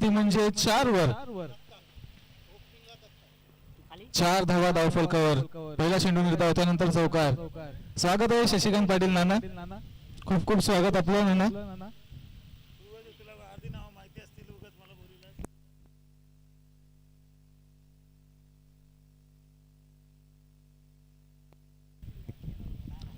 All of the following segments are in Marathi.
ती म्हणजे 4 वर 4 धावा धावफलकावर. पहिला चेंडू निर्धाव त्यानंतर चौकार. स्वागत आहे शशिकांत पाटील नाना, खूप खूप स्वागत आपलं नाना.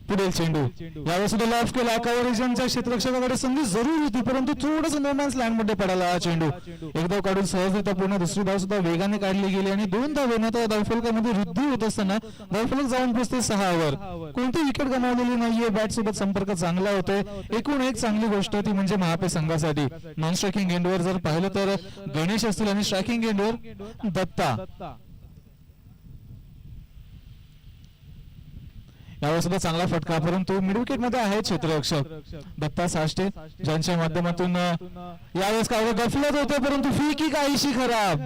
पुढील चेंडू यावेळेस सुद्धा लॉफ केला. कव्हरेजच्या क्षेत्ररक्षकाकडे संधी जरूर होती, परंतु थोडस नो मॅन्स लँड मध्ये पडाला हा चेंडू. एक धाव काढून सहजरित्या पूर्ण दुसरी धाव सुद्धा वेगाने काढली गेली आणि 2 धावेने आता धावफलकामध्ये वृद्धी होत असताना धावफलक जाऊन पोहोचते 6 वर. कोणती विकेट गमावलेली नाहीये, बॅट सोबत संपर्क चांगला होतोय. एकूण एक चांगली गोष्ट ती म्हणजे महापे संघासाठी. नॉन स्ट्रायकिंग एंडवर जर पाहिलं तर गणेश असतील आणि स्ट्रायकिंग एंडवर दत्ता. यावेळेस सुद्धा चांगला फटका, परंतु मिड विकेट मध्ये आहे क्षेत्ररक्षक दत्ता साष्टे, ज्यांच्या माध्यमातून यावेळेस काय गफलत होते, परंतु फिकी काहीशी खराब.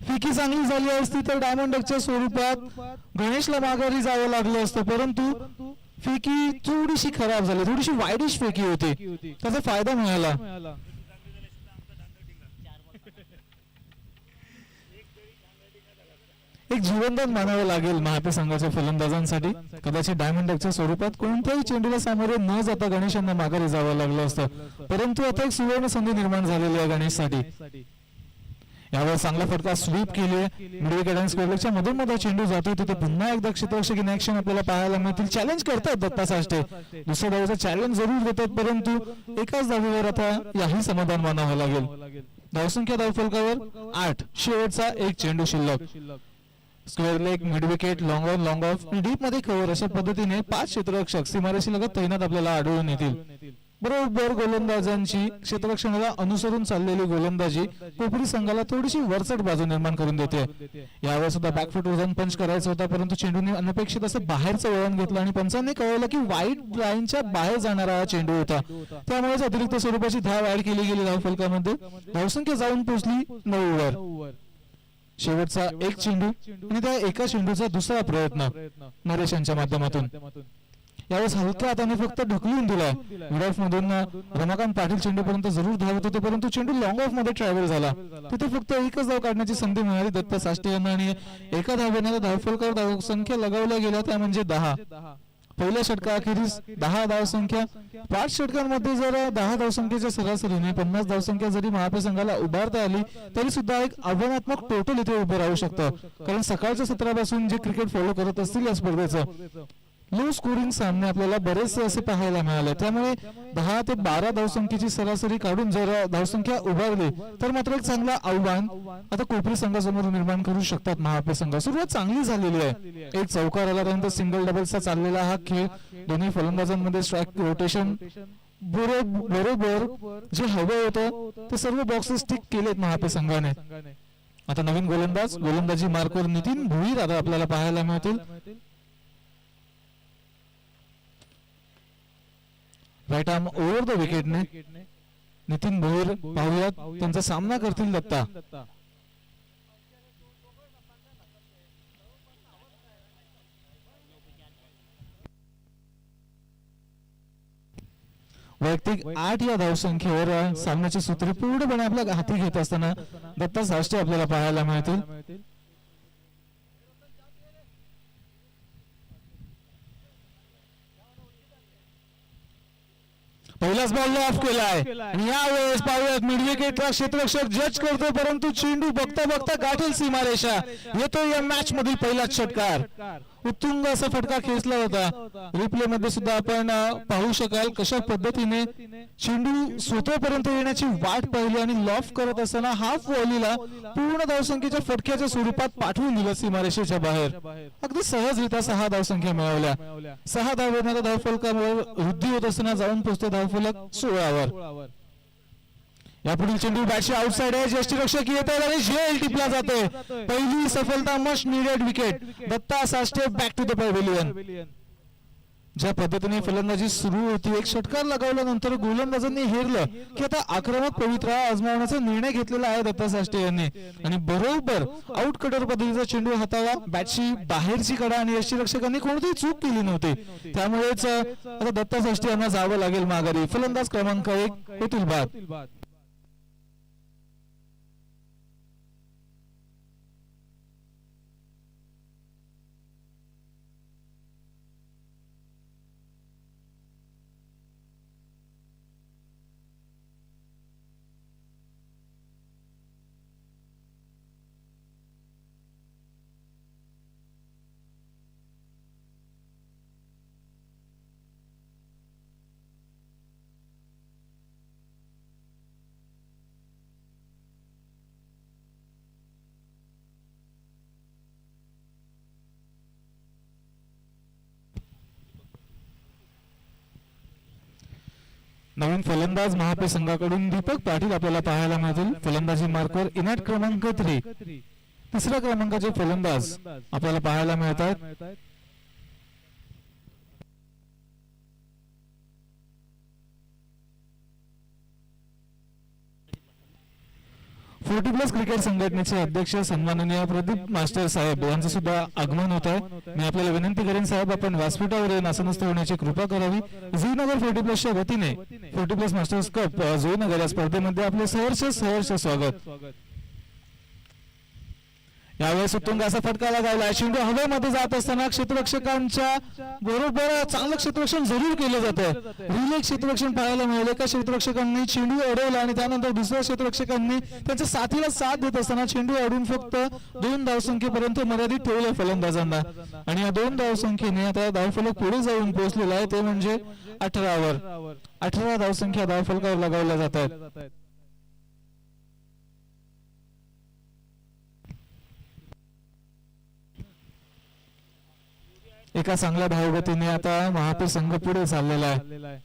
फिकी चांगली झाली असती तर डायमंड डकच्या स्वरूपात गणेशला माघारी जावं लागलं असतं, परंतु फिकी थोडीशी खराब झाली, थोडीशी वाईडिश फिकी होती, त्याचा फायदा मिळाला. एक जीवनदान मानावं लागेल महापे संघाच्या फलंदाजांसाठी. कदाचित डायमंड डकच्या स्वरूपात कोणत्याही चेंडूला सामोरे न जाता गणेशांना माघारी जावं लागलं असतं, परंतु आता एक सुवर्ण संधी निर्माण झालेली आहे गणेशसाठी. यावर चांगला फटका स्वीप केली. मिड विकेट आणि स्क्वेअर लेगच्या मधून मध्ये चेंडू जातोय, तिथे पुन्हा एकदा क्षेत्ररक्षक इन ऍक्शन आपल्याला पाहायला मिळतील. चॅलेंज करतात दत्ता साष्टे, दुसऱ्या धावेचं चॅलेंज जरूर देतात, परंतु एकाच धावेवर आता याही समाधान मानावं लागेल. धावसंख्या धावफलकावर 8, शेवटचा एक चेंडू शिल्लक. Square leg, mid wicket, long on, long of, deep मध्ये कव्हर अशा पद्धतीने 5 क्षेत्ररक्षक सीमारेषी लगत तैनात आपल्याला आढळून येतील. बरोबर गोलंदाजांची क्षेत्ररक्षणाला अनुसरून चाललेली गोलंदाजी कोपरी संघाला थोडीशी वरचढ बाजू निर्माण करून देते. यावेळेस सुद्धा बॅकफूट वजन पंच करायचा होता, परंतु चेंडूने अनपेक्षित असं बाहेरचं वळण घेतलं आणि पंचांनी कळवलं की वाईट लाईनच्या बाहेर जाणारा हा चेंडू होता. त्यामुळेच अतिरिक्त स्वरूपाची धाव ऍड केली गेली धावफलकामध्ये. धावसंख्या जाऊन पोहोचली 9 वर. शेवटचा एक चेंडू आणि त्या एका चेंडूचा दुसरा प्रयत्न नरेश यांच्या माध्यमातून. यावेळेस हलक्या हाताने फक्त ढकलून दिलाय. मिड ऑफ मधून रमाकांत पाटील चेंडूपर्यंत जरूर धावत होते, परंतु चेंडू लॉंग ऑफ मध्ये ट्रॅव्हल झाला. तिथे फक्त एकच धाव काढण्याची संधी मिळाली दत्ता साष्टे यांना आणि एका धावेने धावफलकावर धावसंख्या लगावल्या गेल्या, त्या म्हणजे 10. पहिल्या षटकाअखेरीस 10 धावसंख्या. 5 षटकांमध्ये जर 10 धावसंख्येच्या सरासरीने 50 धावसंख्या जरी महापे संघाला उभारता आली तरी सुद्धा एक आव्हानात्मक टोटल इथे उभं राहू शकतं, कारण सकाळच्या सत्रापासून जे क्रिकेट फॉलो करत असतील या स्पर्धेचं लो स्कोरिंग सामने आपल्याला बरेचसे असे पाहायला मिळाले. त्यामुळे 10 ते 12 धावसंख्येची सरासरी काढून जर धावसंख्या उभारली तर मात्र एक चांगला आव्हान आता कोपरी संघासमोर निर्माण करू शकतात महापे संघ. सुरुवात चांगली झालेली आहे. एक चौकार आला, त्यानंतर सिंगल डबल्सचा चाललेला हा खेळ, दोन्ही फलंदाजांमध्ये स्ट्राईक रोटेशन बरोबर जे हवं होतं ते सर्व बॉक्सेस टिक केलेत महापे संघाने. आता नवीन गोलंदाजी मार्कवर नितीन भोईर आता आपल्याला पाहायला मिळतील. राईट आर्म ओव्हर द विकेटने नितीन भोईर पाहूयात त्यांचा सामना करतील दत्ता. वैयक्तिक 8 या धावसंख्येवर सामन्याची सूत्रे पूर्णपणे आपल्या हाती घेत असताना दत्ता साष्टे आपल्याला पाहायला मिळतील. पहिलाच बॉल ऑफ केलाय आणि यावेळेस पाहूयात मिड विकेटला क्षेत्ररक्षक जज करतो, परंतु चेंडू बघता बघता गाठेल सीमारेषा. येतो या मॅच मधील पहिलाच षटकार. उत्तुंग असा फटका खेचला होता. रिप्ले मध्ये सुद्धा आपण पाहू शकाल कशा पद्धतीने चेंडू स्वतःपर्यंत येण्याची वाट पाहिली आणि लॉफ करत असताना हाफ व्हॉलीला पूर्ण धावसंख्येच्या फटक्याच्या स्वरूपात पाठवून दिलं सीमारेषेच्या बाहेर. अगदी सहजरित्या 6 धावसंख्या मिळवल्या. 6 धावेने धावफलकावर वृद्धी होत असताना जाऊन पोहोचते धावफलक 16 वर. यापुढील चेंडू बॅटची आउटसाइड आहे. यष्टीरक्षक येतात आणि झेल टिपला जाते. पहिली सफलता, must needed wicket. Datta Sashte back to the pavilion. ज्या पद्धतीने फलंदाजी सुरू होती, एक षटकार लगावल्यानंतर गोलंदाजांनी हेरलं की आता आक्रमक पवित्रा आजमावण्याचा निर्णय घेतलेला आहे दत्ता साष्टे यांनी आणि बरोबर आउट कटर पद्धतीचा चेंडू हाताळला. बॅटची बाहेरची कडा आणि यष्टीरक्षकांनी कोणतीही चूक केली नव्हती. त्यामुळेच आता दत्ता साष्टे यांना जावं लागेल माघारी. फलंदाज क्रमांक 1 होतील बाद. नवीन फलंदाज महापी संघाकडून दीपक पाटील आपल्याला पाहायला मिळतील. फलंदाजी मार्कवर इनाट क्रमांक 3 तिसऱ्या क्रमांकाचे फलंदाज आपल्याला पाहायला मिळतात. फोर्टी प्लस क्रिकेट संघटनेचे अध्यक्ष सन्माननीय प्रदीप मास्टर साहेब यांचं सुद्धा आगमन होत आहे. मी आपल्याला विनंती करेन साहेब, आपण व्यासपीठावर येऊन आसनस्थ होण्याची कृपा करावी. जुईनगर 40 प्लसच्या वतीने 40 प्लस मास्टर्स कप जुईनगर या स्पर्धेमध्ये आपले सहर्ष स्वागत. यावेळेस उत्तुंग असा फटका लगावला. चेंडू हवेमध्ये जात असताना क्षेत्ररक्षकांच्या बरोबर चांगलं क्षेत्ररक्षण जरूर केलं जातं. रिले क्षेत्ररक्षण पाहायला मिळाले. एका क्षेत्ररक्षकांनी चेंडू अडवला आणि त्यानंतर दुसऱ्या क्षेत्ररक्षकांनी त्यांच्या साथीला साथ देत असताना चेंडू अडवून फक्त 2 धावसंख्येपर्यंत मर्यादित ठेवलं फलंदाजांना. आणि या 2 धावसंख्येने आता धावफलक पुढे जाऊन पोहोचलेला आहे, ते म्हणजे 18 18 धावसंख्या धावफलकावर लगावल्या जात आहेत. एका चांगल्या धावगतीने आता महापीर संघ पुढे चाललेला आहे.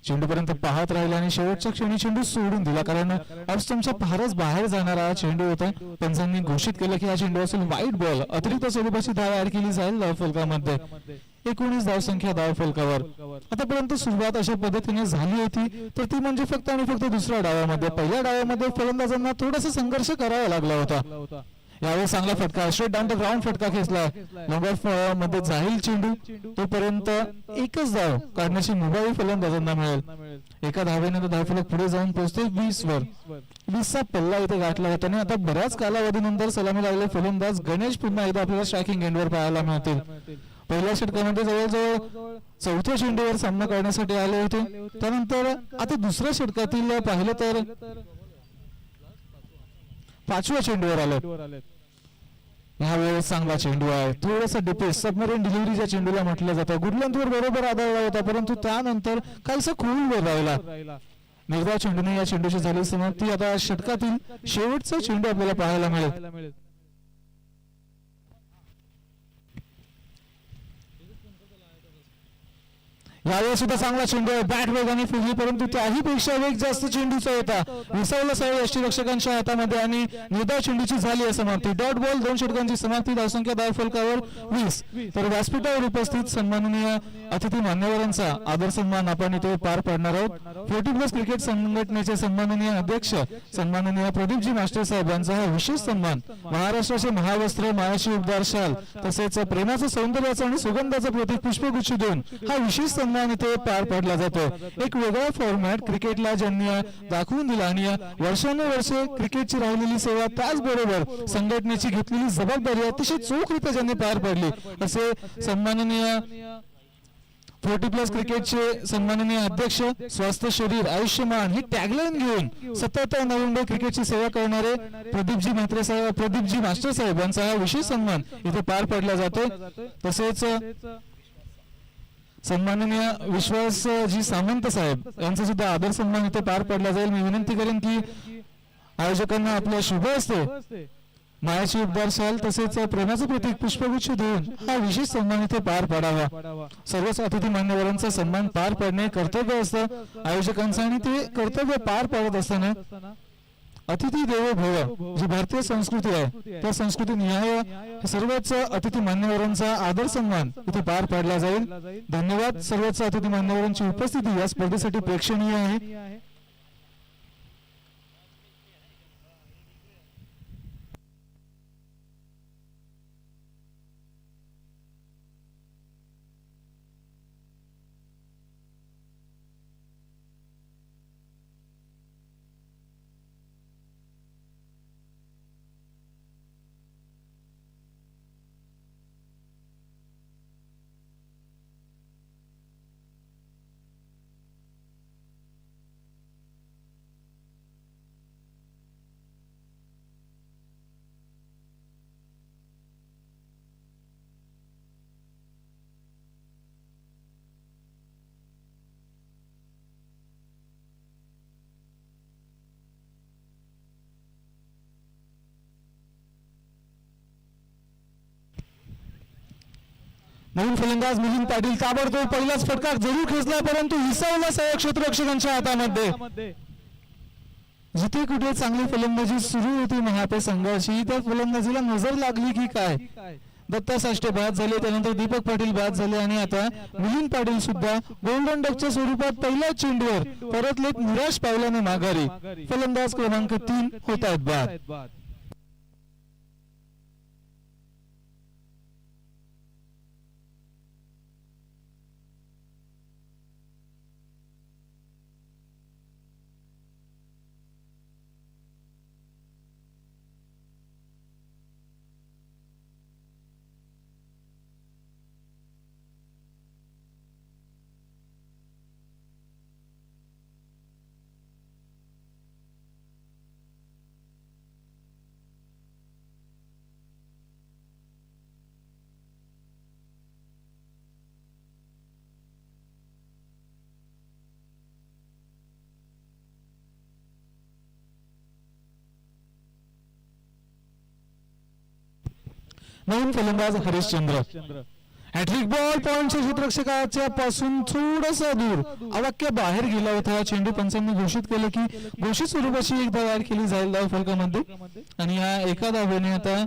चेंडूपर्यंत पाहत राहिला आणि शेवटच्या क्षणी चेंडू सोडून दिला, कारण ऑफस्टंपच्या फारच बाहेर जाणारा चेंडू होता. पंचांनी घोषित केलं की हा चेंडू असेल व्हाईट बॉल. अतिरिक्त स्वरूपाची धाव ऍड केली जाईल धावफलकामध्ये. 19 धावसंख्या धावफलकावर. आतापर्यंत सुरुवात अशा पद्धतीने झाली होती, तर ती म्हणजे फक्त आणि फक्त दुसऱ्या डावामध्ये. पहिल्या डावामध्ये फलंदाजांना थोडासा संघर्ष करावा लागला होता. यावेळी चांगला फटका, स्ट्रेट डाऊन द ग्राउंड फटका खेचला. लॉंग ऑफ मध्ये जाईल चेंडू, तोपर्यंत एकच धाव काढण्याची मुभा फलंदाजांना मिळेल. एका धावेने धावफलक पुढे जाऊन पोहोचते 20 वर. 20चा पल्ला इथे गाठला होता आणि आता बऱ्याच कालावधीनंतर सलामी लागले फलंदाज गणेश पुन्हा एकदा आपल्याला स्ट्रायकिंग एंडवर पाहायला मिळतील. पहिल्या षटकामध्ये जवळजवळ चौथ्या चेंडूवर सामना करण्यासाठी आले होते. त्यानंतर आता दुसऱ्या षटकातील पाहिलं तर 5व्या चेंडूवर आले. यावेळेस चांगला चेंडू आहे, थोडासा डिपेस सबमरीन डिलिव्हरी ज्या चेंडूला म्हटलं जातं. गुडलंथवर बरोबर आदळला होता, परंतु त्यानंतर काहीसा खोलवर राहिला. निर्धाव चेंडूने या चेंडूची झाली समाप्ती. आता षटकातील शेवटचा चेंडू आपल्याला पाहायला मिळेल. यावेळेस सुद्धा चांगला चेंडू आहे, बॅट वेगाने फिरली, परंतु त्याही पेक्षा वेग जास्त चेंडूचा होता. विसावला सगळ्या यष्टीरक्षकांच्या हातामध्ये आणि निर्धाव चेंडूची झाली आहे समाप्ती. डॉट बॉल 2 षटकांची समाप्ती. धावसंख्या धावफलकावर 20. तर व्यासपीठावर उपस्थित सन्माननीय अतिथी मान्यवरांचा आदर सन्मान आपण इथे पार पाडणार आहोत. 40 प्लस क्रिकेट संघटनेचे सन्माननीय अध्यक्ष सन्माननीय प्रदीपजी मास्टर साहेब यांचा हा विशेष सन्मान. महाराष्ट्राचे महावस्त्र, मायाची उबदार शाल, तसेच प्रेमाचं, सौंदर्याचं आणि सुगंधाचं प्रतीक पुष्पगुच्छ देऊन हा विशेष सन्मान इथे पार पडला जातो. एक वेगळा फॉर्मॅट क्रिकेटला ज्यांनी दाखवून दिला आणि वर्षानुवर्षे क्रिकेटची राहिलेली सेवा, त्याचबरोबर संघटनेची घेतलेली जबाबदारी अतिशय चोखरीत्या ज्यांनी पार पडली, असे सन्माननीय 40 प्लस क्रिकेटचे सन्माननीय अध्यक्ष, स्वास्थ्य शरीर आयुष्यमान ही टॅगलाईन घेऊन सतत नवीन क्रिकेटची सेवा करणारे प्रदीपजी मास्टर साहेब यांचा हा विशेष सन्मान इथे पार पडला जातो. तसेच सन्माननीय विश्वासजी सामंत साहेब यांचा सुद्धा आदर सन्मान इथे पार पडला जाईल. मी विनंती करेन की आयोजकांना आपल्या शुभ हस्ते मायाची उबदार शाल तसेच प्रेमाचं प्रतीक पुष्पगुच्छ देऊन हा विशेष सन्मान इथे पार पाडावा. सर्वच अतिथी मान्यवरांचा सन्मान पार पडणे कर्तव्य असतं आयोजकांचं, आणि ते कर्तव्य पार पाडत असताना अतिथी देवो भव जी भारतीय संस्कृती आहे, त्या संस्कृती निहाय सर्वच अतिथी मान्यवरांचा आदर सन्मान इथे पार पाडला जाईल. धन्यवाद. सर्वच अतिथी मान्यवरांची उपस्थिती या स्पर्धेसाठी प्रेक्षणीय आहे. नवीन फलंदाज मिलिंद पाटील ताबडतोब पहिलाच फटका जरूर खेचला, परंतु विसावला सहाय्यक क्षेत्ररक्षकांच्या हातामध्ये. जिथे कुठे चांगली फलंदाजी सुरू होती महापे संघाची, त्या फलंदाजीला नजर लागली की काय. दत्ता साष्टे बाद झाले, त्यानंतर दीपक पाटील बाद झाले आणि आता मिलिंद पाटील सुद्धा गोल्डन डकच्या स्वरूपात पहिल्याच चेंडूवर परतलेत निराश पावल्याने माघारी. फलंदाज क्रमांक 3 होत आहेत बाद. नवीन फलंदाज हरिश्चंद्र. हॅट्रिक बॉल पॉइंटच्या क्षेत्ररक्षकाच्या पासून थोडासा दूर अवाक्य बाहेर गेला होता. चेंडू पंचांनी घोषित केले की घोषित स्वरूपाची एक धाव ऍड केली जाईल धाव फलकामध्ये आणि या एका धावेने आता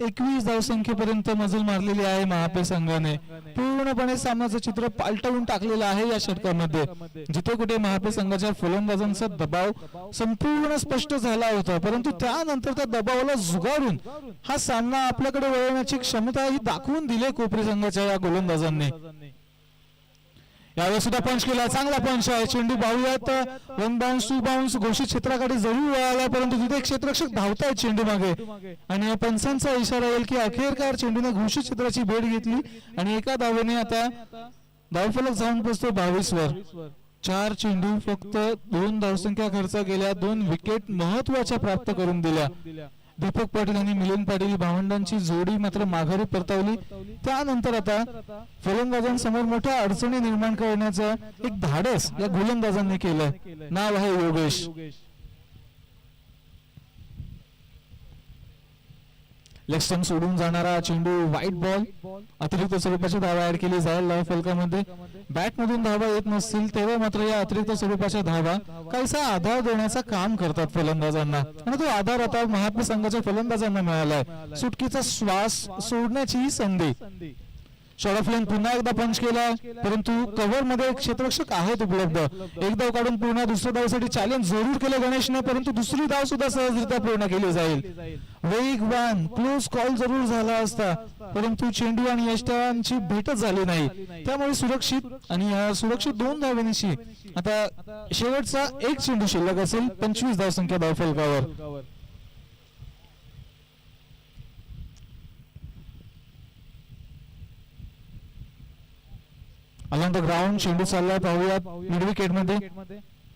21 धावसंख्येपर्यंत मजल मारलेली आहे महापे संघाने. पूर्णपणे सामन्याचं चित्र पालटवून टाकलेलं आहे या षटकामध्ये. जिथे कुठे महापे संघाच्या फलंदाजांचा दबाव संपूर्ण स्पष्ट झाला होता, परंतु त्यानंतर त्या दबावाला झुगारून हा सामना आपल्याकडे वळवण्याची क्षमता ही दाखवून दिली कोपरी संघाच्या या गोलंदाजांनी. यावेळी सुद्धा पंच केला, चांगला पंच आहे. चेंडू पाहूयात, 1 बाउन्स 2 बाउन्स घोषित क्षेत्राकडे जरूर वळाला, परंतु तिथे क्षेत्ररक्षक धावतायत चेंडू मागे आणि या पंचांचा इशारा येईल की अखेरकार चेंडूने घोषित क्षेत्राची भेट घेतली आणि एका धावेने आता धावफलक जाऊन पोहोचतो 22 वर. 4 चेंडू फक्त 2 धावसंख्या खर्च केल्या, 2 विकेट महत्वाच्या प्राप्त करून दिल्या. दीपक पाटील आणि मिलिंद पाटील भावंडांची जोडी मात्र माघारी परतवली. त्यानंतर आता फलंदाजांसमोर मोठ्या अडचणी निर्माण करण्याचं एक धाडस या गोलंदाजांनी केलं. नाव आहे योगेश. लेग स्टंप सोडून जाणारा चेंडू व्हाईट बॉल. अतिरिक्त स्वरूपाची धावा ऍड केली जाईल धाव फलकामध्ये. बॅट मधून धावा येत नसतील तेव्हा मात्र या अतिरिक्त स्वरूपाच्या धावा काहीसा आधार देण्याचं काम करतात फलंदाजांना आणि तो आधार आता महापे संघाच्या फलंदाजांना मिळालाय. सुटकीचा श्वास सोडण्याची ही संधी. शॉर्ट पुन्हा एकदा पंच केला, परंतु कव्हर मध्ये क्षेत्ररक्षक आहेत उपलब्ध. एक धाव काढून पुन्हा दुसऱ्या धावसाठी चॅलेंज जरूर केलं गणेशने, परंतु दुसरी धाव सुद्धा सहजरित्या पूर्ण केली जाईल. वेगवान क्लोज कॉल जरूर झाला असता, परंतु चेंडू आणि यष्टांची भेटच झाली नाही. त्यामुळे सुरक्षित आणि सुरक्षित 2 धावेनिशी आता शेवटचा एक चेंडू शिल्लक असेल. 25 धावसंख्या धावफलकावर. अलॉंग द ग्राउंड चेंडू चाललाय, पाहूयात मिड विकेट मध्ये,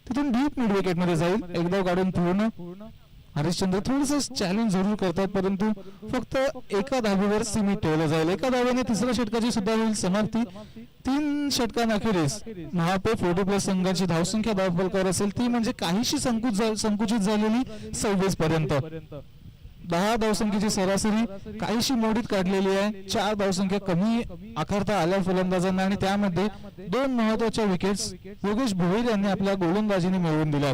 तिथून डीप मिड विकेट मध्ये जाईल. एकदा काढून पूर्ण. हरिश्चंद्र थोडस चॅलेंज जरूर करतात, परंतु फक्त एका धावेवर सीमित ठेवलं जाईल. एका धावेने तिसऱ्या षटकाची सुद्धा होईल समाप्ती. 3 षटकांअखेरीस महापे 40+ संघाची धावसंख्या धावफलकावर असेल, ती म्हणजे काहीशी संकुचित झालेली 26 पर्यंत. 10 धावसंख्येची सरासरी काहीशी मोडीत काढलेली आहे. 4 धावसंख्या कमी आकारता आल्या फलंदाजांना आणि त्यामध्ये 2 महत्वाच्या विकेट्स योगेश भोईर यांनी आपल्या गोलंदाजीने मिळवून दिल्या.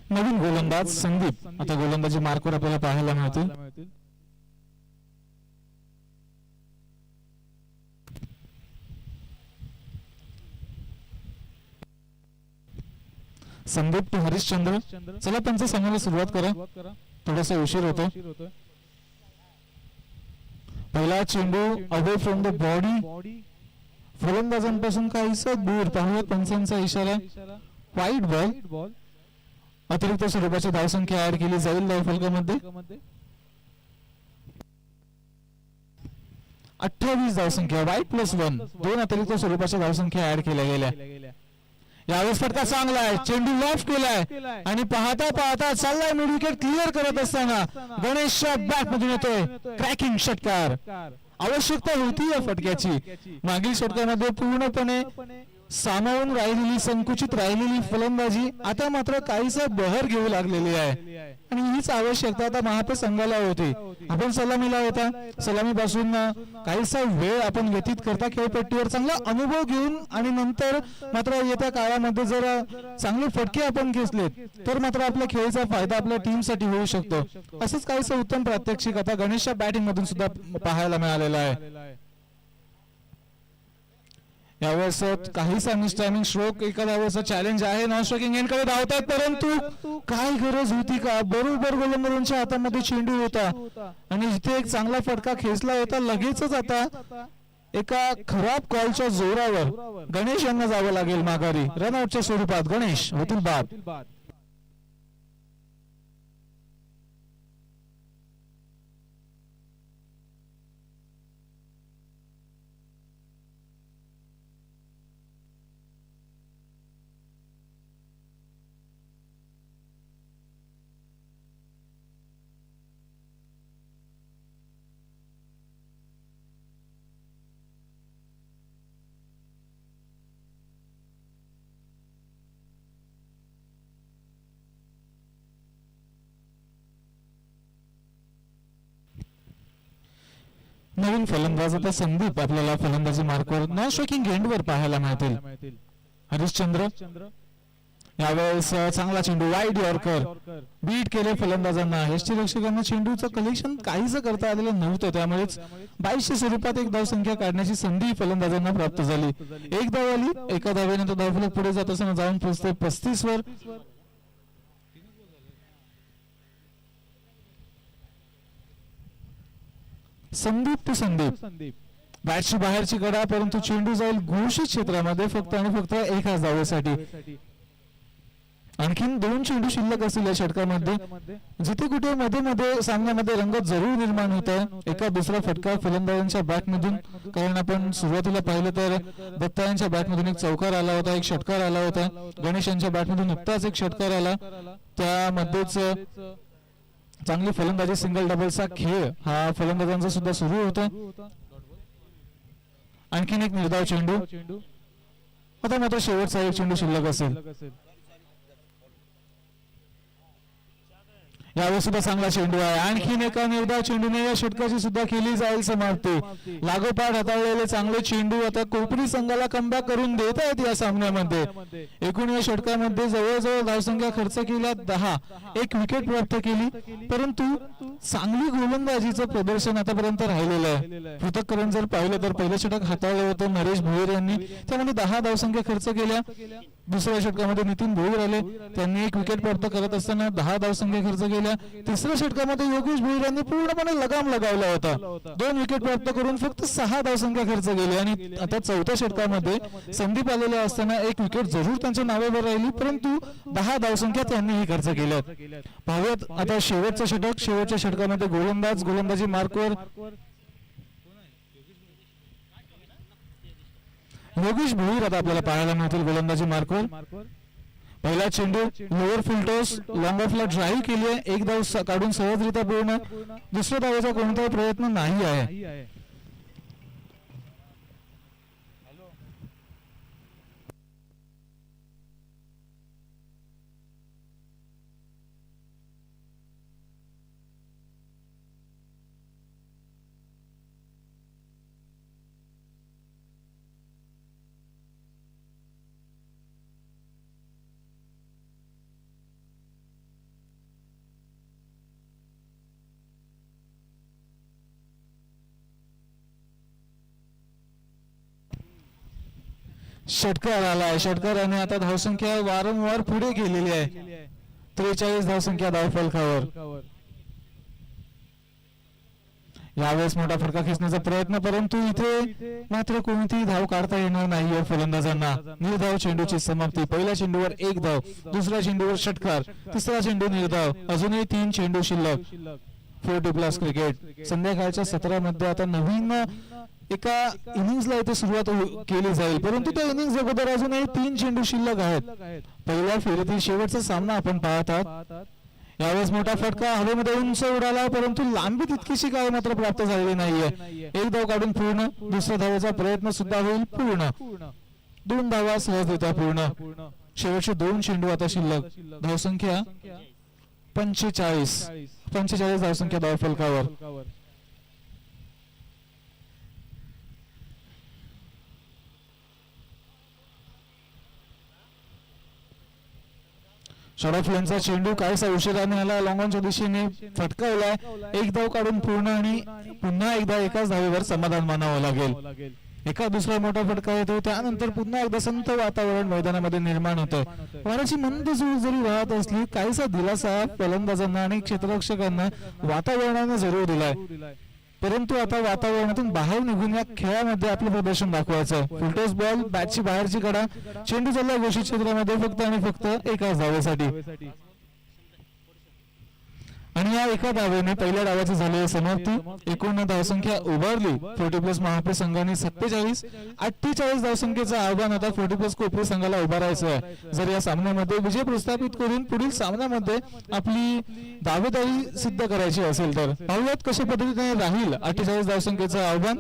नवीन गोलंदाज संदीप आता गोलंदाजी मार्कवर आपल्याला पाहायला मिळतील. संदीप टू हरिश्चंद्र. चला त्यांचा सामन्याला सुरुवात करा, थोडासा उशीर होतो. पहिला चेंडू अवे फ्रॉम द बॉडी, फलंदाजांपासून काहीसा दूर. पाहूया पंचांचा इशारा, व्हाईट बॉल. अतिरिक्त स्वरूपाची धावसंख्या ऍड केली जाईल धावफलकामध्ये. 28 धावसंख्या, व्हाईट +1, 2 अतिरिक्त स्वरूपाच्या धावसंख्या ऍड केल्या गेल्या. यावेळेस फटका चांगला आहे, चेंडू लॉफ्ट केलाय आणि पाहता पाहता चाललाय मिड विकेट क्लिअर करत असताना गणेशच्या बॅट मधून येतोय क्रॅकिंग षटकार. आवश्यकता होती या फटक्याची. मागील षटकामध्ये पूर्णपणे सामावून राहिलेली, संकुचित राहिलेली फलंदाजी आता मात्र काहीसा बहर घेऊ लागलेली आहे आणि हीच आवश्यकता आता महापे संघाला होती. आपण सलामीला होता, सलामीपासून काहीसा वेळ आपण व्यतीत करता खेळपट्टीवर चांगला अनुभव घेऊन आणि नंतर मात्र येत्या काळामध्ये जर चांगले फटके आपण घेतलेत तर मात्र आपल्या खेळीचा फायदा आपल्या टीमसाठी होऊ शकतो. असंच काहीसं उत्तम प्रात्यक्षिक आता गणेशच्या बॅटिंग मधून सुद्धा पाहायला मिळालेलं आहे. यावेळेस काहीसा मिसटायमिंग स्ट्रोक, एका धावेचा चॅलेंज आहे, नॉन स्ट्रोकिंग एंडकडे धावतात परंतु काय गरज होती का? बरोबर गोलंदाजांच्या हातामध्ये चेंडू होता आणि जिथे एक चांगला फटका खेचला होता लगेचच आता एका खराब कॉलच्या जोरावर गणेश यांना जावं लागेल माघारी. रनआउटच्या स्वरूपात गणेश होतील बाद. नवीन फलंदाज आता संदीप आपल्याला फलंदाजी मार्कवर नॉन स्ट्रायकिंग एंडवर पाहायला मिळतील. हरिश्चंद्र यावेळेस चांगला चेंडू वाईड यॉर्कर बीट केले फलंदाजांना. यष्टीरक्षकांना चेंडूचं कलेक्शन काहीच करता आलेलं नव्हतं, त्यामुळेच 22 स्वरूपात एक धावसंख्या काढण्याची संधी फलंदाजांना प्राप्त झाली. एक धाव आली, एका धावेने तो धावफलक पुढे जात असताना जाऊन पोहोचते 35 वर. संदीप टू संदीप, बॅटची बाहेरची कडा परंतु चेंडू जाईल घोषित क्षेत्रामध्ये फक्त आणि फक्त एकाच धावेसाठी. आणखीन 2 चेंडू शिल्लक असतील या षटकामध्ये. जिथे कुठे मध्ये मध्ये सामन्यामध्ये रंगत जरूर निर्माण होत आहे. एका दुसरा फटका फलंदाजांच्या बॅट मधून, कारण आपण सुरुवातीला पाहिलं तर दत्ता यांच्या बॅट मधून एक चौकार आला होता, एक षटकार आला होता. गणेश यांच्या बॅट मधून नुकताच एक षटकार आला. त्यामध्येच चांगली फलंदाजी, सिंगल डबलचा खेळ हा फलंदाजांचा सुद्धा सुरू होता. आणखीन एक निर्धाव चेंडू, आता मात्र शेवटचा एक चेंडू शिल्लक असेल. यावेळी सुद्धा चांगला चेंडू आहे. आणखीन एका निर्धाव चेंडूने या षटकाची सुद्धा केली जाईल समाप्ती. लागोपाठ हाताळलेले चांगले चेंडू आता कोकणी संघाला कमबॅक करून देत आहेत या सामन्यामध्ये. एकूण या षटकामध्ये जवळजवळ धावसंख्या खर्च केल्या 10, एक विकेट प्राप्त केली, परंतु चांगली गोलंदाजीचं प्रदर्शन आतापर्यंत राहिलेलं आहे. पृथक्करण जर पाहिलं तर पहिलं षटक हाताळलं होतं नरेश भोईर यांनी, त्यामध्ये 10 धावसंख्या खर्च केल्या. दुसऱ्या षटकामध्ये नितीन भोईर आले, त्यांनी एक विकेट प्राप्त करत असताना 10 धावसंख्या खर्च केल्या. तिसऱ्या षटकामध्ये योगेश भोईर यांनी पूर्णपणे लगाम लगावला होता, 2 विकेट प्राप्त करून फक्त 6 धावसंख्या खर्च केली. आणि आता चौथ्या षटकामध्ये संदीप आलेले असताना एक विकेट जरूर त्यांच्या नावावर राहिली, परंतु 10 धावसंख्या त्यांनीही खर्च केल्या. पाहूयात आता शेवटचं षटक. शेवटच्या षटकामध्ये गोलंदाजी मार्कवर योगेश भोईर आता आपल्याला पाहायला मिळतील गोलंदाजी मार्कवर. पहिला चेंडू लोअर फुलटॉस लॉंग ऑफला ड्राईव्ह केली आहे, एक धाव काढून सहजरित्या पूर्ण. दुसऱ्या धावेचा कोणताही प्रयत्न नाही आहे. षटकार आलाय. षटकाराने आता धावसंख्या वारंवार पुढे गेलेली आहे. 43 धावसंख्या धावफलकावर. यावेळेस मोठा फटका खेचण्याचा प्रयत्न, परंतु इथे मात्र कोणतीही धाव काढता येणार नाही फलंदाजांना. निर्धाव चेंडूची समाप्ती. पहिल्या चेंडूवर 1 धाव, दुसऱ्या चेंडूवर षटकार, तिसरा चेंडू निर्धाव, अजूनही 3 चेंडू शिल्लक. 40+ क्रिकेट संध्याकाळच्या 17 मध्ये आता नवीन एका इनिंग्सला इथे सुरुवात केली जाईल, परंतु त्या इनिंग्स अगोदर अजूनही 3 चेंडू शिल्लक आहेत. पहिल्या फेरीतील शेवटचा सामना आपण पाहत आहात. यावेळेस मोठा फटका हवेमध्ये उंच उडाला, परंतु लांबी तितकीशी काय मात्र प्राप्त झालेली नाहीये. एक धाव काढून पूर्ण, दुसऱ्या धावेचा प्रयत्न सुद्धा होईल पूर्ण, 2 धावा सहजरित्या पूर्ण. शेवटचे 2 चेंडू आता शिल्लक. धावसंख्या 45 धावसंख्या धावफलकावर. षडाफुलांचा चेंडू काहीसा उशिराने आला, लॉंगॉनच्या दिशेने फटकावलाय. एक धाव काढून पूर्ण आणि पुन्हा एकदा एकाच धावेवर समाधान मानावं लागेल. एका दुसरा मोठा फटका येतो, त्यानंतर पुन्हा एकदा संत वातावरण मैदानामध्ये निर्माण होतं. वाऱ्याची मंद झुळूक जरी वाहत असली, काहीसा दिलासा फलंदाजांना आणि क्षेत्ररक्षकांना वातावरणाने जरूर दिलाय. परंतु आता वातावरणातून बाहेर निघून या खेळामध्ये आपलं प्रदर्शन दाखवायचं. फुलटॉस बॉल, बॅटची बाहेरची कडा, चेंडू चालला घोषित क्षेत्रामध्ये फक्त आणि फक्त एकाच धावेसाठी. आणि या एका धावेने पहिल्या डावाची झालेली समाप्ती. एकूण धावसंख्या उभारली 40+ महापे संघाने 48 धावसंख्येचं आव्हान आता 40+ कोपरी संघाला उभारायचं आहे. जर या सामन्यामध्ये विजय प्रस्थापित करून पुढील सामन्यामध्ये आपली दावेदारी सिद्ध करायची असेल तर पाहूयात कशा पद्धतीने राहील 48 धावसंख्येचं आव्हान.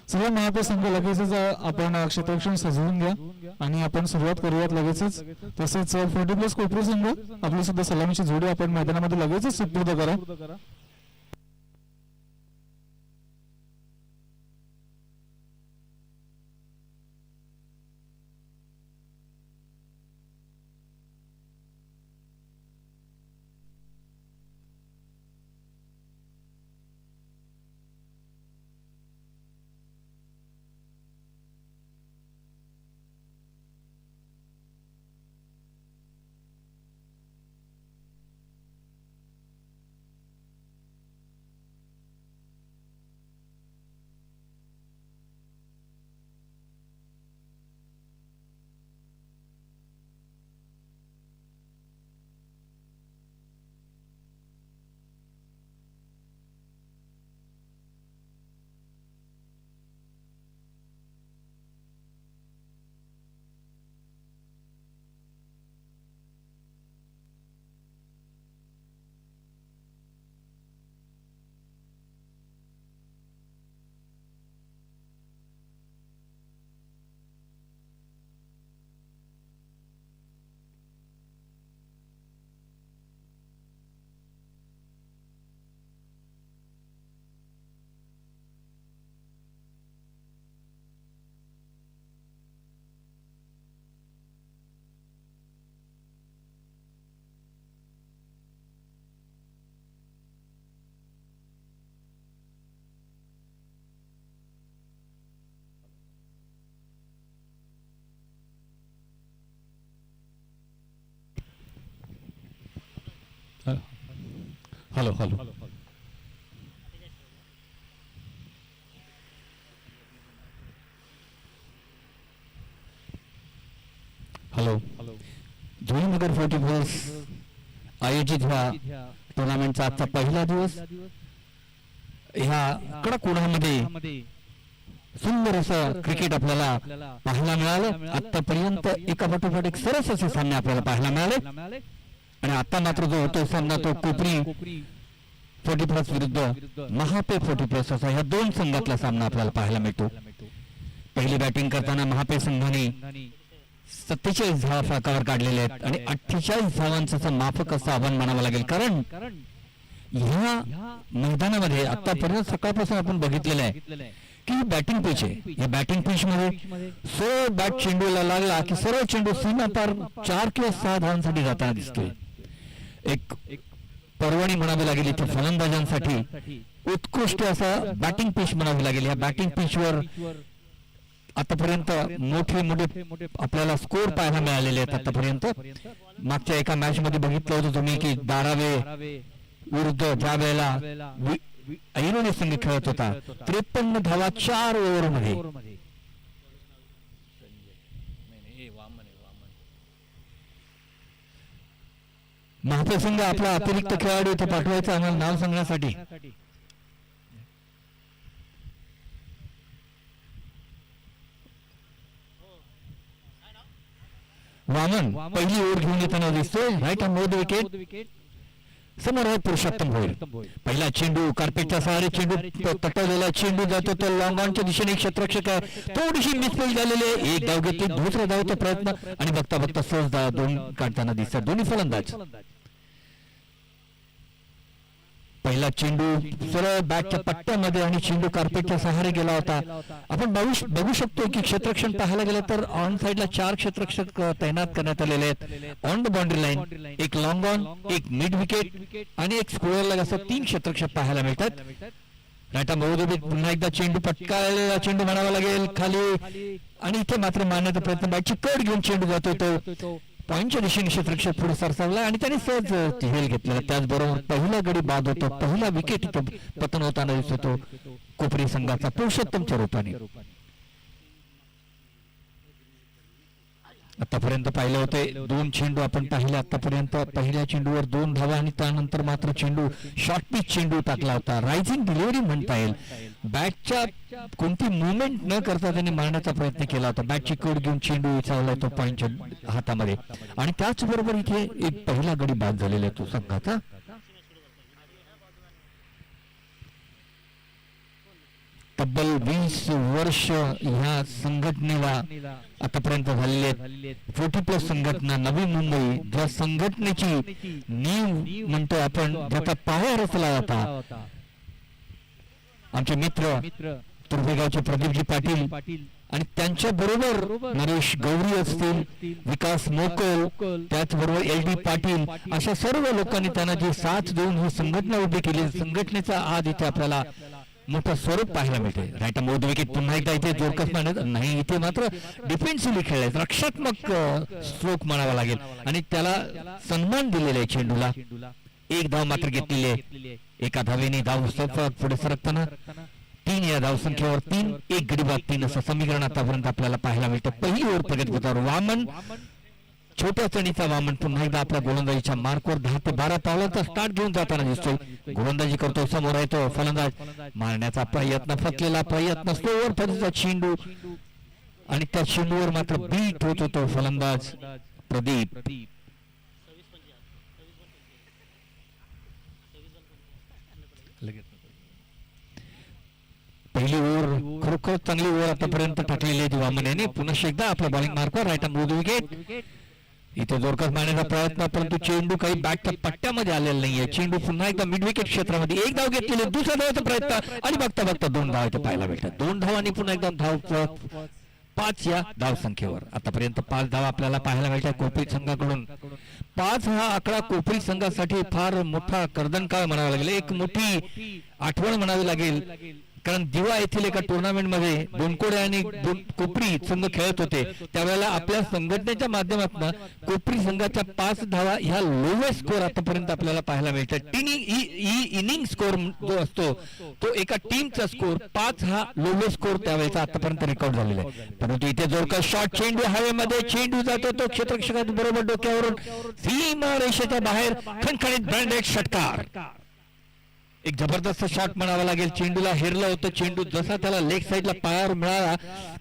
सगळं महापे संघ लगेचच आपण क्षेत्ररक्षण सजवून घ्या आणि आपण सुरुवात करूयात लगेचच. तसेच 40+ कोपरी संघ आपली सुद्धा सलामीची जोडी आपण मैदानामध्ये लगेचच सुपूर्द करा. हॅलो हॅलो हॅलो धुळीनगर 44 आयोजित ह्या टुर्नामेंटचा आजचा पहिला दिवस. ह्या कडक उन्हामध्ये सुंदर असं क्रिकेट आपल्याला पाहायला मिळालं. आतापर्यंत एका पाठोपाठ एक सरस असे सामने आपल्याला पाहायला मिळाले. आणि आता मात्र जो होतो सामना तो कोपरी 40+ विरुद्ध महापे 40+ असा ह्या दोन संघातला सामना आपल्याला पाहायला मिळतो. पहिली बॅटिंग करताना महापे संघाने 47 धावा फलकावर काढलेले आहेत आणि 48 धावांचं माफक असं आव्हान म्हणावं लागेल. कारण ह्या मैदानामध्ये आतापर्यंत सकाळपासून आपण बघितलेलं आहे की बॅटिंग पिच आहे. या बॅटिंग पिच मध्ये सरळ बॅट चेंडूला लागला की सरळ चेंडू सीमा पार 4 किंवा 6 धावांसाठी जाताना दिसतोय. एक पर्वणी म्हणावी लागेल इथे फलंदाजांसाठी उत्कृष्ट असा बॅटिंग पिच म्हणावी लागेल. या बॅटिंग पिचवर आतापर्यंत मोठे मोठे आपल्याला स्कोर पाहायला मिळालेले आहेत. आतापर्यंत मागच्या एका मॅच मध्ये बघितलं होतं तुम्ही की दारावे विरुद्ध ज्या वेळेला ऐरोली संघ खेळत होता 53 धावा 4 ओव्हरमध्ये. महापे संघ आपला अतिरिक्त खेळाडू इथे पाठवायचा आम्हाला नाव सांगण्यासाठी. वामन पहिली ओव्हर घेऊन येताना दिसतोय. राईट हँड मोद विकेट. समोर आहे पुरुषोत्तम भोईर. पहिला चेंडू कार्पेटच्या सहारे चेंडू तटवलेला चेंडू जातो तो लॉंग ऑनच्या दिशेने क्षेत्ररक्षक आहे थोडीशी मिसफील्ड झालेली आहे. एक धाव घेतली दुसऱ्या धावचा प्रयत्न आणि बघता बघता सहज धाव दोन काढताना दिसतात दोन्ही फलंदाज. पहिला चेंडू सरळ बॅटच्या पट्ट्यामध्ये आणि चेंडू कार्पेटच्या सहारे गेला होता. आपण बघू शकतो की क्षेत्ररक्षण पाहायला गेलं तर ऑन साइडला 4 क्षेत्ररक्षक तैनात करण्यात आलेले आहेत. ऑन द बाउंड्री लाईन एक लॉंग ऑन एक मिड विकेट आणि एक स्क्वेअर लेग असं 3 क्षेत्ररक्षक पाहायला मिळतात. राईटा महोदय पुन्हा एकदा चेंडू पटकाळलेला चेंडू म्हणावा लागेल खाली आणि इथे मात्र मारण्याचा प्रयत्न बॅटची कड घेऊन चेंडू जातोय तो पॉईंटच्या दिशेने क्षेत्ररक्षक पुढे सरसावला आणि त्याने सहज हेल घेतलेला. त्याचबरोबर पहिला गडी बाद होतो. पहिला विकेट इथं पतन होताना दिसतो कोपरी संघाचा पुरुषोत्तमच्या रूपाने. आतापर्यंत पाहिलं होते 2 चेंडू आपण पाहिले. आतापर्यंत पहिल्या चेंडूवर 2 धावा आणि त्यानंतर मात्र चेंडू शॉर्ट पिच चेंडू टाकला होता. रायझिंग डिलिव्हरी म्हणता येईल. बॅटच्या कोणती मुवमेंट न करता त्यांनी मारण्याचा प्रयत्न केला होता. बॅटची कड घेऊन चेंडू विचारला तो पॉईंटच्या हातामध्ये आणि त्याचबरोबर इथे एक पहिला गडी बाद झालेला आहे तो संघाचा. तब्बल 20 वर्ष ह्या संघटनेला आतापर्यंत झालेले आहेत. 40+ संघटना नवी मुंबई ज्या संघटनेची नीव म्हणतो आपण ज्याचा पाया रचला होता आमचे मित्र तुर्भेगावचे प्रदीपजी पाटील आणि त्यांच्या बरोबर नरेश गौरी असतील विकास मोकल त्याचबरोबर LD पाटील अशा सर्व लोकांनी त्यांना जी साथ देऊन ही संघटना उभी केली. संघटनेचा आज इथे आपल्याला मोठं स्वरूप पाहायला मिळते. राईट मोद विकेट पुन्हा एकदा इथे जोरकस मानत नाही. इथे मात्र डिफेन्सिव्हली खेळले रक्षात्मक स्ट्रोक म्हणावा लागेल आणि त्याला सन्मान दिलेला आहे चेंडूला. एक धाव मात्र घेतलेली आहे. एका धावेने धाव पुढे सरकताना 3 या धावसंख्येवर 3 एक गडी बाद 3 असं समीकरण आतापर्यंत आपल्याला पाहायला मिळतं. पहिली ओव्हर प्रगत होतावर वामन छोट्या चणीचा वामन पुन्हा एकदा आपल्या गोलंदाजीच्या मार्कवर 10 ते 12 पावलांचा स्टार्ट घेऊन जाताना दिसतोय. गोलंदाजी करतो समोर आहे तो फलंदाज मारण्याचा प्रयत्न फसलेला प्रयत्न स्लोवर पद्धतीचा चेंडू आणि त्या चेंडूवर मात्र बीट होत होतो फलंदाज प्रदीप. पहिली ओव्हर खरोखर चांगली ओव्हर आतापर्यंत टाकलेली आहे वामन याने. पुन्हा एकदा आपल्या बॉलिंग मार्कवर राईट हँड विकेट. इथे जोरकस मारण्याचा प्रयत्न परंतु चेंडू काही बॅटच्या पट्ट्यामध्ये आलेला नाहीये. चेंडू पुन्हा एकदा मिड विकेट क्षेत्रामध्ये एक धाव घेतलेली दुसऱ्या धावाचा प्रयत्न आणि बघता बघता 2 धाव इथे पाहायला मिळतात. 2 धावांनी पुन्हा एकदा धाव 5 या धावसंख्येवर. आतापर्यंत 5 धावा आपल्याला पाहायला मिळतात कोपरी संघाकडून. 5 हा आकडा कोपरी संघासाठी फार मोठा कर्दनकाळ म्हणावा लागेल. एक मोठी आठवण म्हणावी लागेल कारण दिवा येथील एका टुर्नामेंट मध्ये बोनकोडे आणि कोपरी संघ खेळत होते, त्यावेळेला आपल्या संघटनेच्या माध्यमातून कोपरी संघाच्या 5 धावा ह्या लोवेस्ट स्कोर आतापर्यंत आपल्याला पाहायला मिळतात. इनिंग स्कोर जो असतो तो एका टीमचा स्कोर 5 हा लोवेस्ट स्कोर त्यावेळेचा आतापर्यंत रेकॉर्ड झालेला आहे. परंतु इथे जोरदार शॉट, चेंडू हवेमध्ये, चेंडू जातो तो क्षेत्ररक्षकाच्या बरोबर डोक्यावरून सीमा रेषेच्या बाहेर, खणखणीत ब्रँडेड षटकार. एक जबरदस्त शॉट म्हणावा लागेल. चेंडूला हेरलं होतं, चेंडू जसा त्याला लेग साईडला पायावर मिळाला,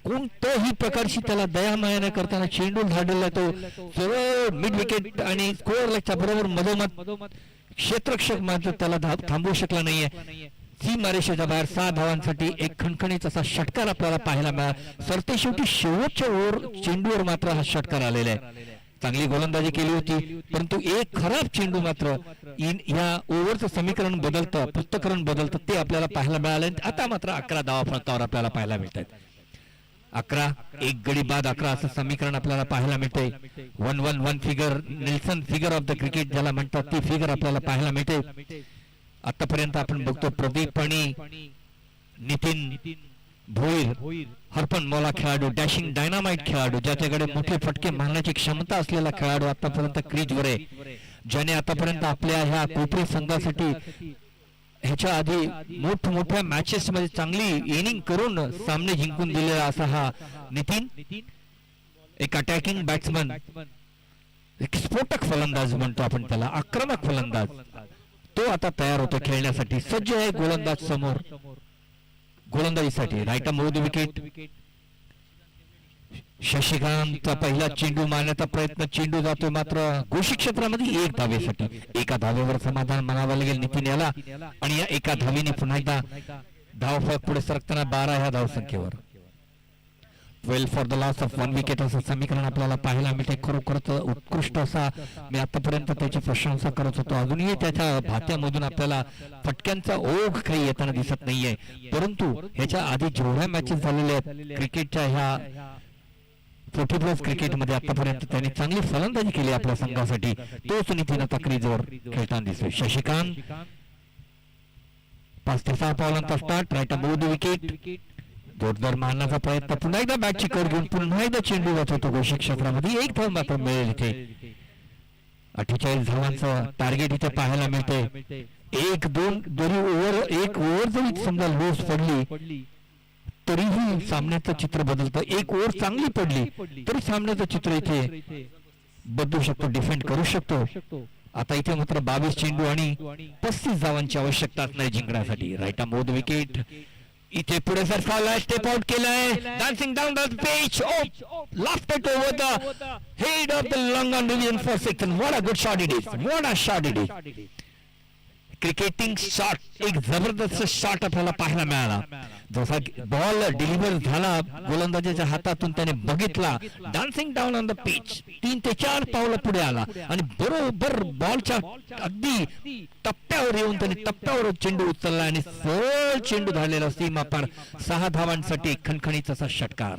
कोणत्याही प्रकारची त्याला दयामाया न करताना चेंडू धाडलेला तो सरळ मिड विकेट आणि स्कोअर लेगच्या बरोबर मधोमध क्षेत्ररक्षक मात्र त्याला थांबवू शकला नाहीये. सीमारेषेच्या बाहेर 6 धावांसाठी एक खणखणीत असा षटकार आपल्याला पाहायला मिळाला. सरते शेवटी शेवटच्या ओव्हर चेंडूवर मात्र हा षटकार आलेला आहे. चांगली गोलंदाजी केली होती, परंतु एक खराब चेंडू मात्र या ओव्हरचं समीकरण बदलतं, पृष्ठकरण बदलतं ते आपल्याला पाहायला मिळालं. आता मात्र 11 धावा फलकावर आपल्याला पाहायला मिळतात. 11 एक गडी बाद 11 असं समीकरण आपल्याला पाहायला मिळते. 1-1-1 figure, Nelson figure of the cricket ज्याला म्हणतात ती फिगर आपल्याला पाहायला मिळते. आतापर्यंत आपण बघतो प्रदीप आणि नितीन भोईर हरपन मौला खेळाडू, डॅशिंग डायनामाइट खेळाडू, ज्याच्याकडे मोठे फटके मारण्याची क्षमता असलेला खेळाडू आतापर्यंत क्रीजवर आहे, ज्याने आतापर्यंत आपल्या ह्या कोपरी संघासाठी ह्याच्या आधी मोठमोठ्या मॅचेस मध्ये चांगली इनिंग करून सामने जिंकून दिलेला असा हा नितीन. एक अटॅकिंग बॅट्समन, एक स्फोटक फलंदाज म्हणतो आपण त्याला, आक्रमक फलंदाज, तो आता तयार होतो खेळण्यासाठी. सज्ज आहे गोलंदाज समोर गोलंदाजीसाठी. Right arm the wicket. शशिकांतचा पहिला चेंडू मारण्याचा प्रयत्न, चेंडू जातोय मात्र घोषित क्षेत्रामध्ये 1 धावेसाठी. एका धावेवर समाधान मानावं लागेल नितीन याला, आणि या एका धावेने पुन्हा एकदा धावफलक पुढे सरकताना 12 ह्या धावसंख्येवर. 12 for the loss of 1 wicket असं समीकरण आपल्याला पाहायला मिळते. खरोखरच उत्कृष्ट असा, मी आतापर्यंत त्याची प्रशंसा करत होतो. अजूनही त्याच्या भात्यामधून आपल्याला फटक्यांचा ओघ काही येताना दिसत नाहीये, परंतु ह्याच्या आधी जेवढ्या मॅचेस झालेल्या आहेत क्रिकेटच्या ह्या 40+ क्रिकेटमध्ये आतापर्यंत त्यांनी चांगली फलंदाजी केली आपल्या संघासाठी. तोच नितीन आता क्रीजवर खेळताना दिसतोय. शशिकांत 5 ते 6 पावलांचा start. Right arm the wicket. जोरदार मारण्याचा प्रयत्न, पुन्हा एकदा बॅटची कर घेऊन पुन्हा एकदा चेंडू जात होतो घोषित क्षेत्रामध्ये. 1 धाव मात्र मिळेल इथे. 48 धावांचं टार्गेट इथे पाहायला मिळते. 1-2 दोन्ही ओव्हर, एक ओव्हर जरी समजा लूज पडली तरीही सामन्याचं चित्र बदलतं. 1 ओव्हर चांगली पडली तरी सामन्याचं चित्र इथे बदलू शकतो, डिफेंड करू शकतो. आता इथे मात्र 22 चेंडू आणि 35 धावांची आवश्यकता असणार जिंकण्यासाठी. Right arm the wicket. इथे पुढे सरसावला, स्टेप आउट केलाय, dancing down the pitch, lofted over the head of the long on Vivian for 6. What a good shot it is, what a shot it is. Cricketing shot, एक जबरदस्त शॉट आपल्याला पाहायला मिळाला. जसा बॉल डिलिव्हर झाला गोलंदाजाच्या हातातून, त्याने बघितला, dancing down on the pitch, 3 ते 4 पावलं पुढे आला आणि बरोबर बॉलच्या अगदी टप्प्यावर येऊन त्याने टप्प्यावर चेंडू उचलला आणि सरळ चेंडू धाडलेला सीमा पार. 6 धावांसाठी खणखणीत असा षटकार.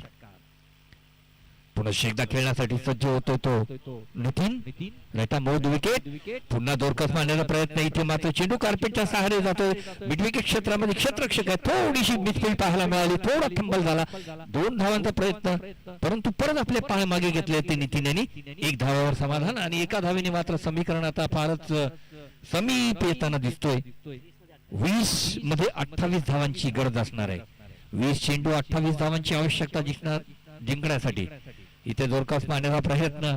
पुन्हा एकदा खेळण्यासाठी सज्ज होतो तो नितीन. रेटा मोद विकेट. पुन्हा दोरकस मारण्याचा प्रयत्न, इथे मात्र चेंडू कार्पेटच्या सहारे जातोय. मिड विकेट क्षेत्रामध्ये क्षेत्ररक्षक आहे, थोडीशी मिसफील्ड पाहायला मिळाली, थोडा फंबल झाला. 2 धावांचा प्रयत्न, परंतु परत आपले पाय मागे घेतले ते नितीन यांनी. 1 धावावर समाधान आणि एका धावेने मात्र समीकरण आता फारच समीप येताना दिसतोय. 20 मध्ये 28 धावांची गरज असणार आहे. 20 चेंडू 28 धावांची आवश्यकता जिंकण्यासाठी. इथे जोरकस मारण्याचा प्रयत्न,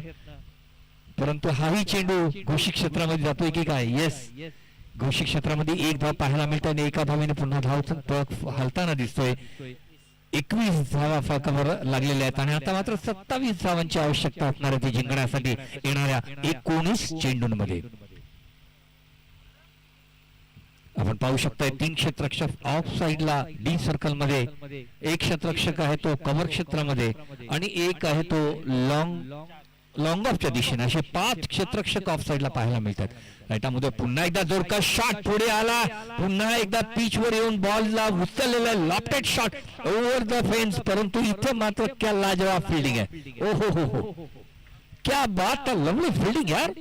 परंतु हाही चेंडू घोषित क्षेत्रामध्ये जातोय की काय? येस, घोषित क्षेत्रामध्ये 1 धाव पाहायला मिळते आणि एका धावेने पुन्हा धाव हलताना दिसतोय. 21 धावा फलकावर लागलेल्या आहेत आणि आता मात्र 27 धावांची आवश्यकता असणार आहे ती जिंकण्यासाठी येणाऱ्या 19 चेंडूंमध्ये. आपण पाहू शकता 3 क्षेत्ररक्षक ऑफ साइडला डी सर्कल मध्ये, 1 क्षेत्ररक्षक आहे तो कव्हर क्षेत्रामध्ये आणि 1 आहे तो लॉंग ऑफच्या दिशेने. असे 5 क्षेत्ररक्षक ऑफ साइडला पाहायला मिळतात. राईटामध्ये पुन्हा एकदा जोरदार शॉट पुढे आला, पुन्हा एकदा पिच वर येऊन बॉलला उचललेला lofted shot over the fence, परंतु इथे मात्र क्या लाजवाब फील्डिंग है. ओ हो, क्या बात है, लवली फील्डिंग यार,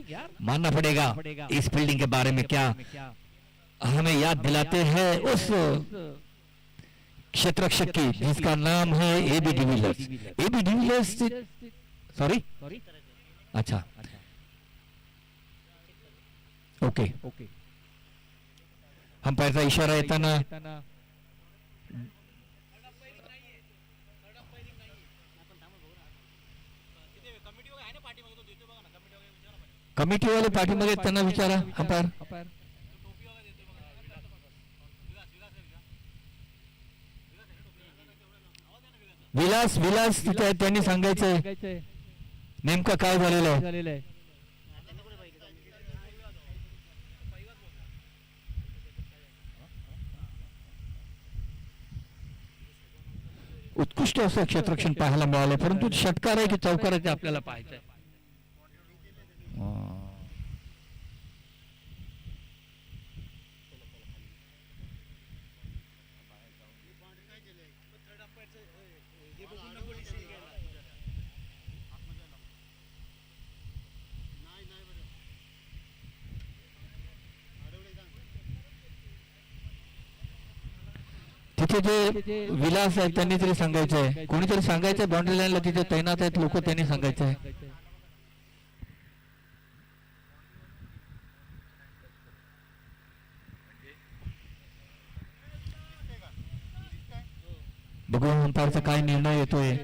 मानना पड़ेगा इस फील्डिंग के बारे में. क्या हमें याद दिलाते हैं उस क्षेत्ररक्षक की जिसका नाम है A B de Villiers. A B de Villiers sorry, अच्छा ओके, अंपायरचा इशारा येताना कमिटीवाले पाठीमागे त्यांना विचारा अंपायर। विलास विलास तिथे आहेत, त्यांनी सांगायचंय नेमकं काय झालेलं आहे। उत्कृष्ट असं क्षेत्ररक्षण पाहायला मिळालं, परंतु षटकार आहे की चौकार आहे ते आपल्याला पाहायचंय। तिथे जे विलास आहेत त्यांनी तरी सांगायचंय, कोणीतरी सांगायचंय बाउंड्री लाईनला तिथे तैनात आहेत लोक, त्यांनी सांगायचंय। बघू अंपायरचा काय निर्णय येतोय।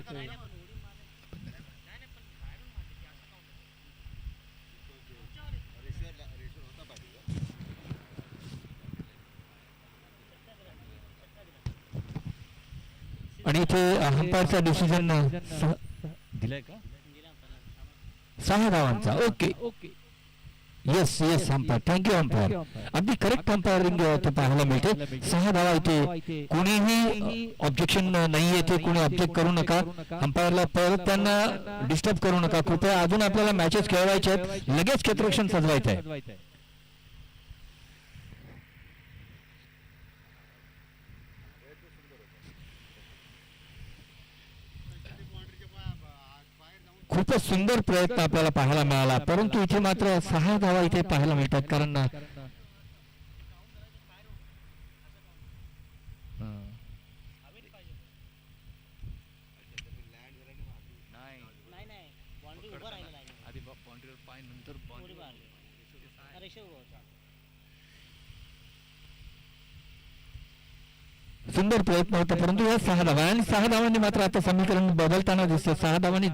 आणि इथे अंपायरचा डिसिजन दिलाय का 6 धावांचा। Okay yes yes umpire, thank you umpire, अगदी करेक्ट अंपायरिंग तो पाहायला मिळते। 6 धावा इथे, कोणीही ऑब्जेक्शन नाहीये, ते कोणी ऑब्जेक्ट करू नका, अंपायरला परत त्यांना डिस्टर्ब करू नका कृपया। अजून आपल्याला मॅचेस खेळवायचे आहेत, लगेच क्षेत्ररक्षण सजवायचं आहे। खूपच सुंदर प्रयत्न आपल्याला पाहायला मिळाला, परंतु इथे मात्र 6 धावा इथे पाहायला मिळतात, कारण सुंदर प्रयत्न होता, परंतु या 6 धावा आणि 6 धावांनी मात्र आता समीकरण बदलताना दिसतं। 6 धावांनी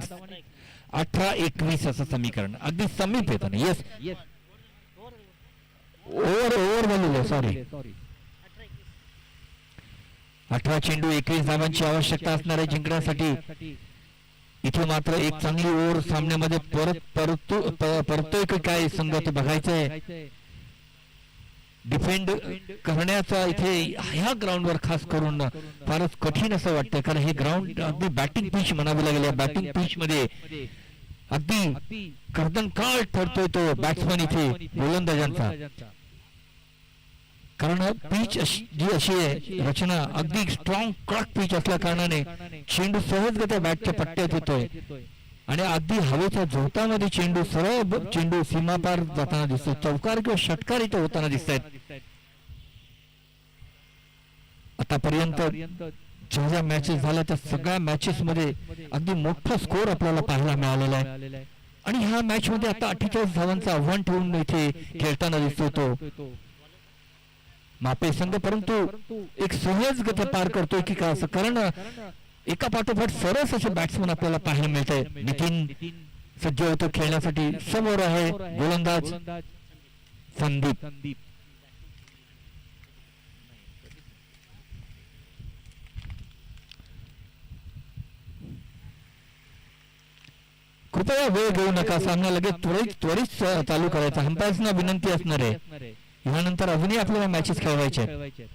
18-21 असं समीकरण अगदी समीप येतं। येस ओव्हर झालेलं, सॉरी 18 चेंडू 21 धावांची आवश्यकता असणार आहे जिंकण्यासाठी। इथे मात्र एक चांगली ओव्हर सामन्यामध्ये परतोय की काय संघ ते बघायचंय। डिफेंड करण्याचा इथे ह्या ग्राउंडवर खास करून फारच कठीण असं वाटतं, कारण हे ग्राउंड अगदी बॅटिंग पिच म्हणावी लागेल। बॅटिंग पिच मध्ये अगदी कर्दनकाळ ठरतोय तो बॅट्समन इथे गोलंदाजांचा, कारण पिच जी अशी आहे रचना अगदी स्ट्रॉंग कडक पिच असल्या कारणाने चेंडू सहजगत्या बॅटच्या पट्ट्यात येतोय आणि अगदी हवेच्या झोतामध्ये चेंडू सरळ चेंडू सीमापार जाताना दिसतो। चौकार किंवा षटकार इथे होताना दिसत आहेत। आतापर्यंत ज्या मॅचेस झाल्या त्या सगळ्या मॅचेस मध्ये अगदी मोठा स्कोर आपल्याला पाहायला मिळालेला आहे आणि ह्या मॅच मध्ये आता 48 धावांचं आव्हान ठेवून इथे खेळताना दिसतो तो मापे संघ, परंतु एक सहज गती पार करतोय की काय असं, कारण एका पाठोपाठ सरस असे बॅट्समन आपल्याला पाहायला मिळत आहे। नितीन सज्ज होतो खेळण्यासाठी, समोर आहे गोलंदाज संदीप। कृपया वेळ घेऊ नका, सामना लगेच त्वरित चालू करायचा। अंपायर्सना विनंती असणार आहे, यानंतर अजूनही आपल्याला मॅचेस खेळवायचे आहेत।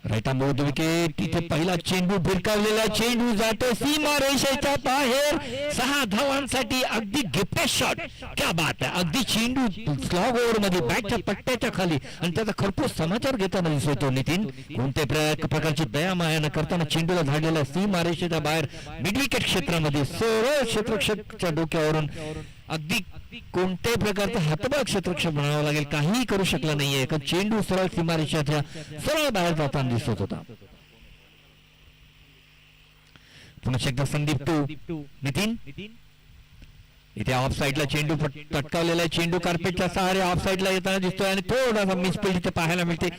राईट बोर्ड विकेट, इथे पहिला चेंडू भिरकावलेला चेंडू जातो सीमा रेषेच्या बाहेर 6 धावांसाठी अगदी गिफ्टेड शॉट। क्या बात आहे, अगदी चेंडू स्लॉग ओव्हर मध्ये बॅटच्या पट्ट्याच्या खाली आणि त्याचा खरपूस समाचार घेताना दिसतो। नितीन कोणत्या प्रकारची दया माया न करताना चेंडूला धाडलेला सीमा रेषेच्या बाहेर मिड विकेट क्षेत्रामध्ये सरळ क्षेत्ररक्षकच्या डोक्यावरून अगदी कोणत्याही प्रकारचा हातबळ क्षेत्ररक्षक बनावं लागेल, काहीही करू शकला नाहीये. कारण चेंडू सरळ सीमारेषेच्या सरळ बाहेर जाताना दिसत होता. पुन्हा एकदा संदीप टू नितीन. इथे ऑफ साईडला चेंडू तटकावलेला आहे. चेंडू कार्पेटच्या सहारे ऑफ साईडला येताना दिसतोय आणि थोडासा मिसफिल्ड इथे पाहायला मिळते.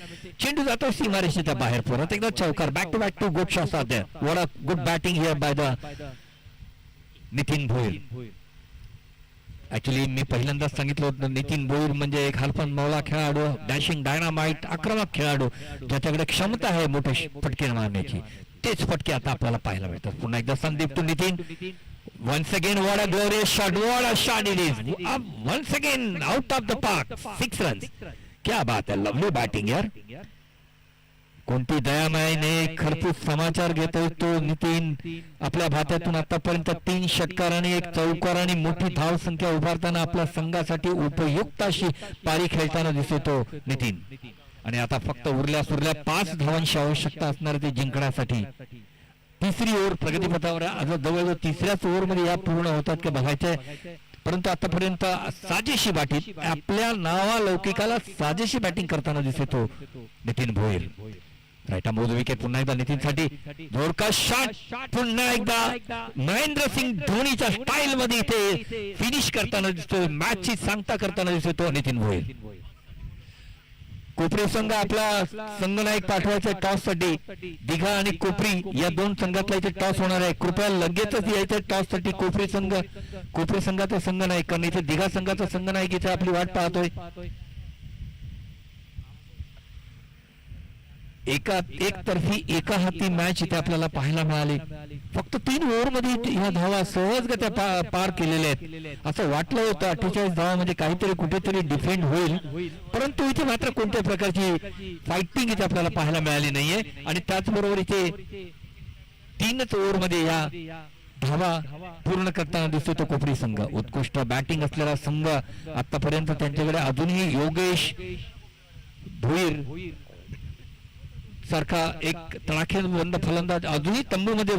चेंडू जातो सीमारेषेच्या बाहेर. परत एकदा चौकार. Back to good shots are there. What a good batting here by the Nitin Bhoir. Actually मी पहिल्यांदाच सांगितलं होतं, नितीन भोईर म्हणजे एक हरफन मौला खेळाडू, डॅशिंग डायनामाइट, आक्रमक खेळाडू, ज्याच्याकडे क्षमता आहे मोठे फटके मारण्याची. तेच फटके आता आपल्याला पाहायला मिळतात. पुन्हा एकदा Sandeep to Nitin. Once again, what a glorious shot! What a shot it is! Once again, out of the park, 6 runs. क्या बात है, lovely batting यार. कोणती दयामायने खरपूस समाचार घेतोय तो नितीन. आपल्या भात्यातून आतापर्यंत 3 षटकार आणि 1 चौकार आणि मोठी धाव संख्या उभारताना आपल्या संघासाठी उपयुक्त अशी पारी खेळताना दिसतो नितीन. आणि आता फक्त उरल्या 5 धावांची आवश्यकता असणार ते जिंकण्यासाठी. तिसरी ओव्हर प्रगतीपथावर आहे. जवळजवळ तिसऱ्याच ओव्हरमध्ये या पूर्ण होतात का बघायचंय. परंतु आतापर्यंत साजेशी बॅटिंग, आपल्या नावालौकिकाला साजेशी बॅटिंग करताना दिसतो Nitin Bhoir. Right arm wicket. पुन्हा एकदा नितीनसाठी जोरदार शॉट. पुन्हा एकदा महेंद्रसिंग धोनीच्या स्टाईल मध्ये इथे फिनिश करताना दिसतोय. मॅचची सांगता करताना दिसतो नितीन भोईर. कोपरी संघ आपला संघनायक पाठवायचा टॉस साठी. दिघा आणि कोपरी या 2 संघातला इथे टॉस होणार आहे. कृपया लगेचच यायचं टॉस साठी. कोपरी संघाचा संघनायक, कारण इथे दिघा संघाचा संघनायक इथे आपली वाट पाहतोय. एकतर्फी एका हाती मॅच इथे आपल्याला पाहायला मिळाली. फक्त 3 ओव्हर मध्ये ह्या धावा सहजगत्या पार केलेल्या आहेत. असं वाटलं होतं 48 धावामध्ये काहीतरी कुठेतरी डिफेंड होईल, परंतु इथे मात्र कोणत्या प्रकारची फायटिंग इथे आपल्याला पाहायला मिळाली नाहीये. आणि त्याचबरोबर इथे 3च ओव्हर मध्ये या धावा पूर्ण करताना दिसतो तो कोपरी संघ. उत्कृष्ट बॅटिंग असलेला संघ आतापर्यंत. त्यांच्याकडे अजूनही योगेश भोईर सारखा एक तडाखेबंद फलंदाज अजूनही तंबूमध्ये